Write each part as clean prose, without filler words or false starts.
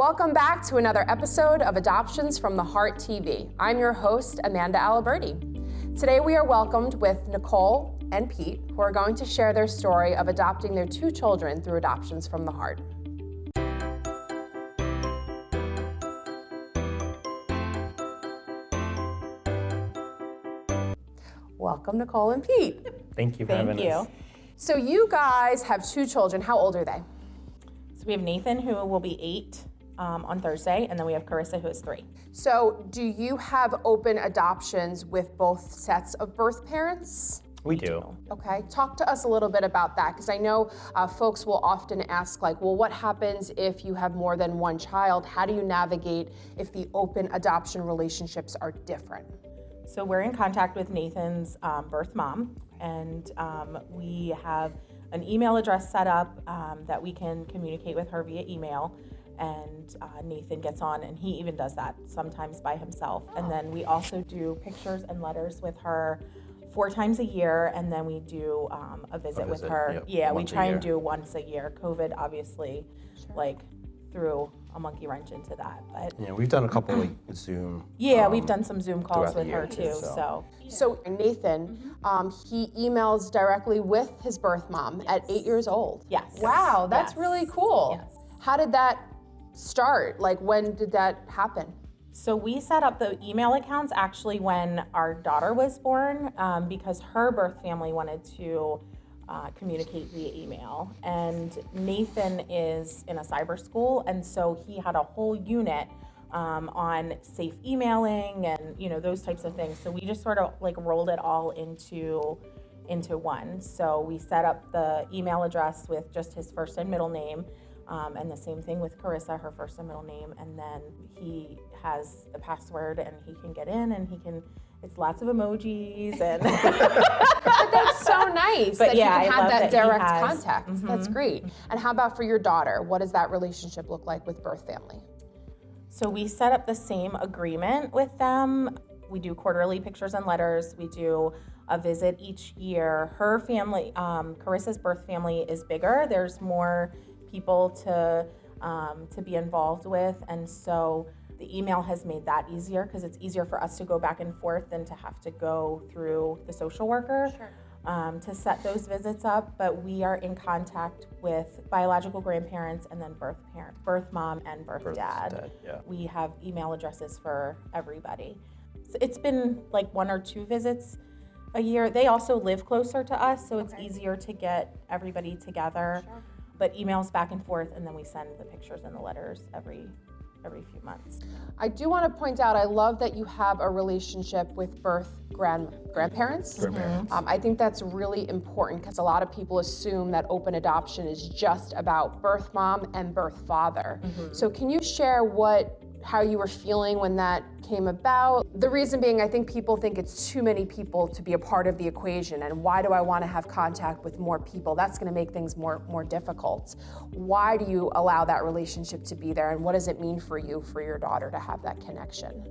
Welcome back to another episode of Adoptions from the Heart TV. I'm your host, Amanda Aliberti. Today we are welcomed with Nicole and Pete, who are going to share their story of adopting their 2 children through Adoptions from the Heart. Welcome, Nicole and Pete. Thank you for having us. So you guys have 2 children. How old are they? So we have Nathan, who will be 8 on Thursday, and then we have Carissa, who is 3. So do you have open adoptions with both sets of birth parents? We do. Okay, talk to us a little bit about that, because I know folks will often ask, like, well, what happens if you have more than one child? How do you navigate if the open adoption relationships are different? So we're in contact with Nathan's birth mom, and we have an email address set up that we can communicate with her via email, and Nathan gets on, and he even does that sometimes by himself. And then we also do pictures and letters with her 4 times a year, and then we do a visit with her. Yep. Yeah, we Once a try year. and do once a year. COVID obviously threw a monkey wrench into that, but Yeah, we've done a couple like Zoom. we've done some Zoom calls throughout with the her year, too. so. So Nathan, he emails directly with his birth mom at 8 years old. Yes. Wow, that's Yes. really cool. Yes. How did that start? Like, when did that happen? So we set up the email accounts actually when our daughter was born, because her birth family wanted to communicate via email. And Nathan is in a cyber school, and so he had a whole unit on safe emailing and those types of things. So we just sort of like rolled it all into one. So we set up the email address with just his first and middle name. And the same thing with Carissa, her first and middle name, and then he has the password and he can get in and it's lots of emojis and But that's so nice But that yeah, you I can have love that that he direct has- contact. That's great. And how about for your daughter? What does that relationship look like with birth family? So we set up the same agreement with them. We do quarterly pictures and letters. We do a visit each year. Her family, Carissa's birth family is bigger. There's more people to be involved with, and so the email has made that easier because it's easier for us to go back and forth than to have to go through the social worker to set those visits up. But we are in contact with biological grandparents and then birth mom and birth dad. Yeah. We have email addresses for everybody. So it's been like 1 or 2 visits a year. They also live closer to us, so it's easier to get everybody together. But emails back and forth, and then we send the pictures and the letters every few months. I do want to point out, I love that you have a relationship with birth grandparents. Grandparents. I think that's really important because a lot of people assume that open adoption is just about birth mom and birth father. So can you share how you were feeling when that came about? The reason being, I think people think it's too many people to be a part of the equation, and why do I want to have contact with more people? That's going to make things more difficult. Why do you allow that relationship to be there, and what does it mean for you, for your daughter, to have that connection?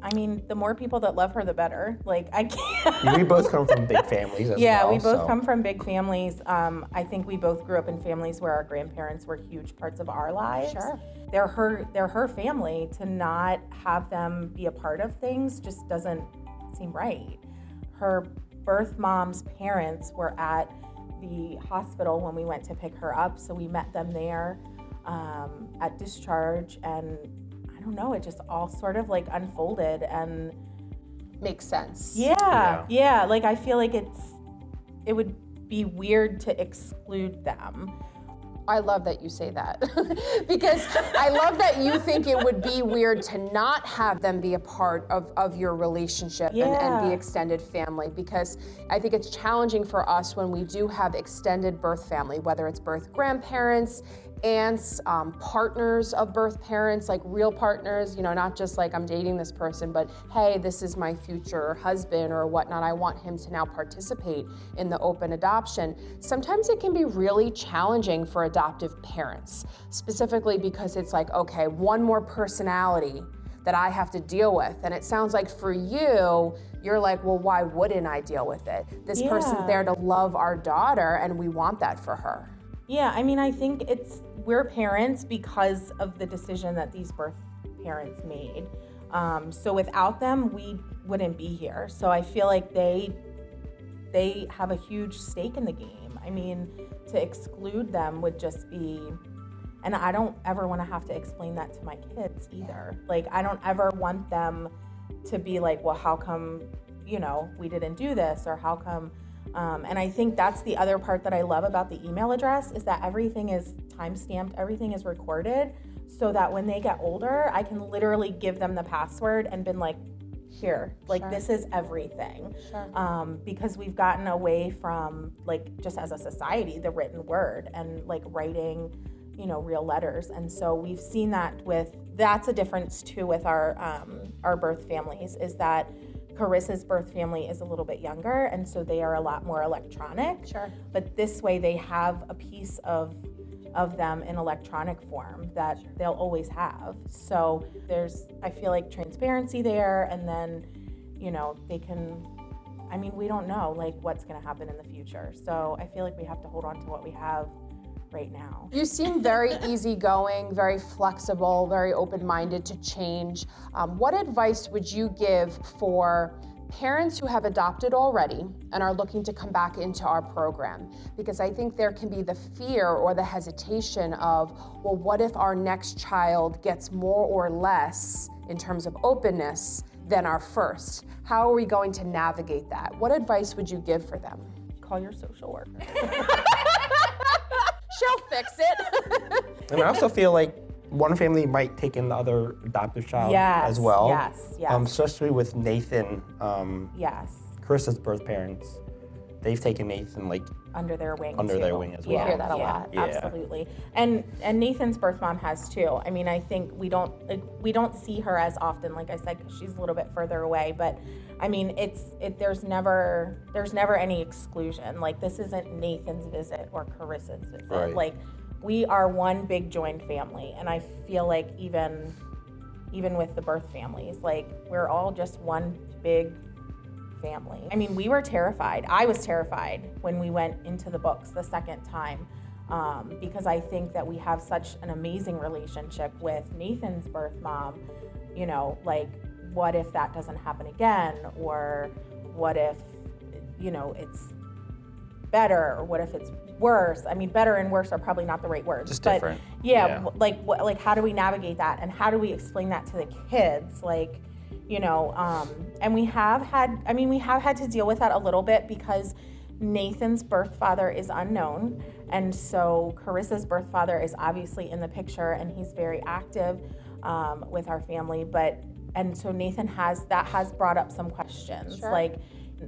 I mean, the more people that love her, the better. Like, I can't. We both come from big families as well. Yeah, we both so. come from big families. I think we both grew up in families where our grandparents were huge parts of our lives. Sure. They're her family. To not have them be a part of things just doesn't seem right. Her birth mom's parents were at the hospital when we went to pick her up, so we met them there at discharge, and I don't know, it just all sort of like unfolded and Makes sense. yeah. Like, I feel like it would be weird to exclude them. I love that you say that because I love that you think it would be weird to not have them be a part of your relationship and Yeah. be extended family, because I think it's challenging for us when we do have extended birth family, whether it's birth grandparents, aunts, partners of birth parents, like real partners, not just like I'm dating this person, but hey, this is my future husband or whatnot. I want him to now participate in the open adoption. Sometimes it can be really challenging for adoptive parents, specifically because it's like, okay, one more personality that I have to deal with. And it sounds like for you, you're like, well, why wouldn't I deal with it? This person's there to love our daughter, and we want that for her. Yeah, I mean, I think it's we're parents because of the decision that these birth parents made. So without them, we wouldn't be here. So I feel like they have a huge stake in the game. I mean, to exclude them would just be, and I don't ever want to have to explain that to my kids either. Like, I don't ever want them to be like, well, how come, we didn't do this, or how come, and I think that's the other part that I love about the email address, is that everything is time-stamped, everything is recorded, so that when they get older, I can literally give them the password and been like, here, like, sure, this is everything. Sure. Because we've gotten away from, like, just as a society, the written word and like writing, real letters. And so we've seen that that's a difference too with our birth families, is that Carissa's birth family is a little bit younger, and so they are a lot more electronic. Sure. But this way they have a piece of them in electronic form that they'll always have. So there's, I feel like, transparency there, and then, they can, we don't know like what's gonna happen in the future. So I feel like we have to hold on to what we have right now. You seem very easygoing, very flexible, very open-minded to change. What advice would you give for parents who have adopted already and are looking to come back into our program? Because I think there can be the fear or the hesitation of, well, what if our next child gets more or less in terms of openness than our first? How are we going to navigate that? What advice would you give for them? Call your social worker. She'll fix it. And I also feel like one family might take in the other adoptive child as well. Yes. Especially with Nathan. Yes. Carissa's birth parents, they've taken Nathan like under their wing. Their wing as well. I hear that a lot. Yeah. Absolutely. And Nathan's birth mom has too. I think we don't see her as often, like I said, because she's a little bit further away. But there's never any exclusion. Like, this isn't Nathan's visit or Carissa's visit. Right. Like, we are one big joined family, and I feel like even with the birth families, like, we're all just one big family. We were terrified. I was terrified when we went into the books the second time, because I think that we have such an amazing relationship with Nathan's birth mom. Like, what if that doesn't happen again? Or what if, it's better, or what if it's worse? Better and worse are probably not the right words. Just different. Yeah. Like, how do we navigate that, and how do we explain that to the kids? Like, and we have had to deal with that a little bit, because Nathan's birth father is unknown, and so Carissa's birth father is obviously in the picture, and he's very active with our family. And so Nathan has brought up some questions. Sure. Like,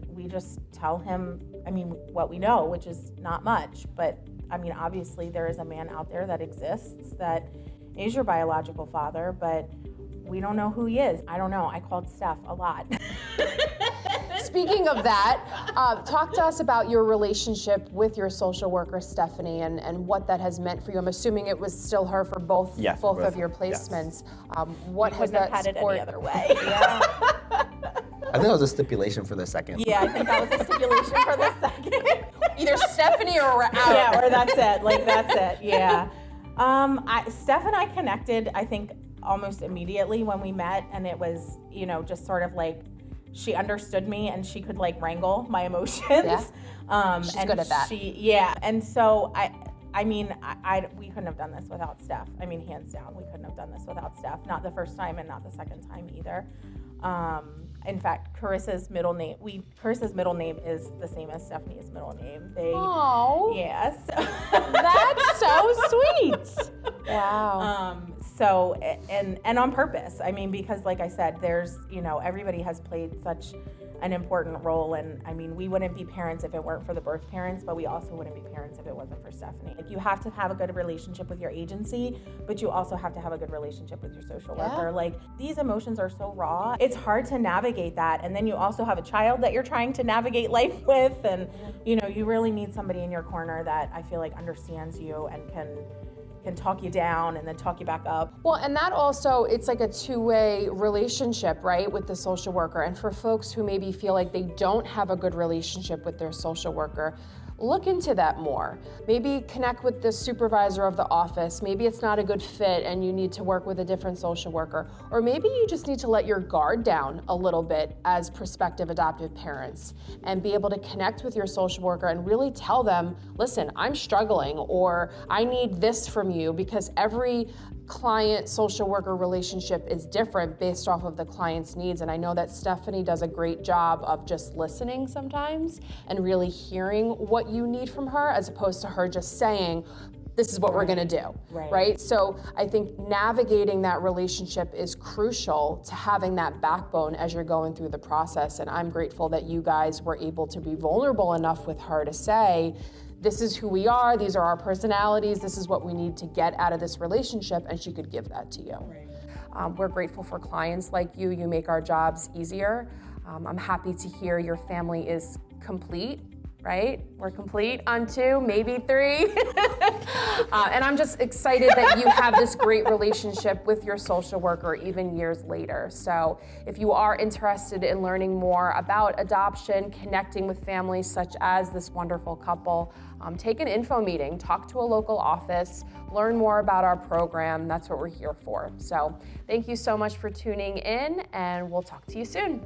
we just tell him, what we know, which is not much, but obviously there is a man out there that exists that is your biological father, but we don't know who he is. I don't know. I called Steph a lot. Speaking of that, talk to us about your relationship with your social worker, Stephanie, and what that has meant for you. I'm assuming it was still her for both of your placements. Yes. What has that had support? it any other way? Yeah. I think that was a stipulation for the second. Yeah, I think that was a stipulation for the second. Either Stephanie or we're out. Yeah, or that's it. Like, that's it. Yeah. Steph and I connected, I think, almost immediately when we met, and it was, just sort of like, she understood me and she could like wrangle my emotions. Yeah. She's good at that. And so we couldn't have done this without Steph. Hands down, we couldn't have done this without Steph. Not the first time and not the second time either. In fact, Carissa's middle name is the same as Stephanie's middle name. Oh. Yes. That's so sweet. Wow. So, and on purpose. Because like I said, there's, everybody has played such an important role, and we wouldn't be parents if it weren't for the birth parents, but we also wouldn't be parents if it wasn't for Stephanie. Like, you have to have a good relationship with your agency, but you also have to have a good relationship with your social worker. Like, these emotions are so raw. It's hard to navigate that, and then you also have a child that you're trying to navigate life with, and you really need somebody in your corner that I feel like understands you and can talk you down and then talk you back up. Well, and that also, it's like a two-way relationship, right, with the social worker. And for folks who maybe feel like they don't have a good relationship with their social worker, look into that more. Maybe connect with the supervisor of the office. Maybe it's not a good fit and you need to work with a different social worker. Or maybe you just need to let your guard down a little bit as prospective adoptive parents and be able to connect with your social worker and really tell them, listen, I'm struggling, or I need this from you, because every client social worker relationship is different based off of the client's needs. And I know that Stephanie does a great job of just listening sometimes and really hearing what you need from her, as opposed to her just saying, this is what we're gonna do, right? So I think navigating that relationship is crucial to having that backbone as you're going through the process. And I'm grateful that you guys were able to be vulnerable enough with her to say, this is who we are, these are our personalities, this is what we need to get out of this relationship, and she could give that to you. We're grateful for clients like you. You make our jobs easier. I'm happy to hear your family is complete, right? We're complete on 2, maybe 3. And I'm just excited that you have this great relationship with your social worker even years later. So if you are interested in learning more about adoption, connecting with families such as this wonderful couple, take an info meeting, talk to a local office, learn more about our program. That's what we're here for. So thank you so much for tuning in, and we'll talk to you soon.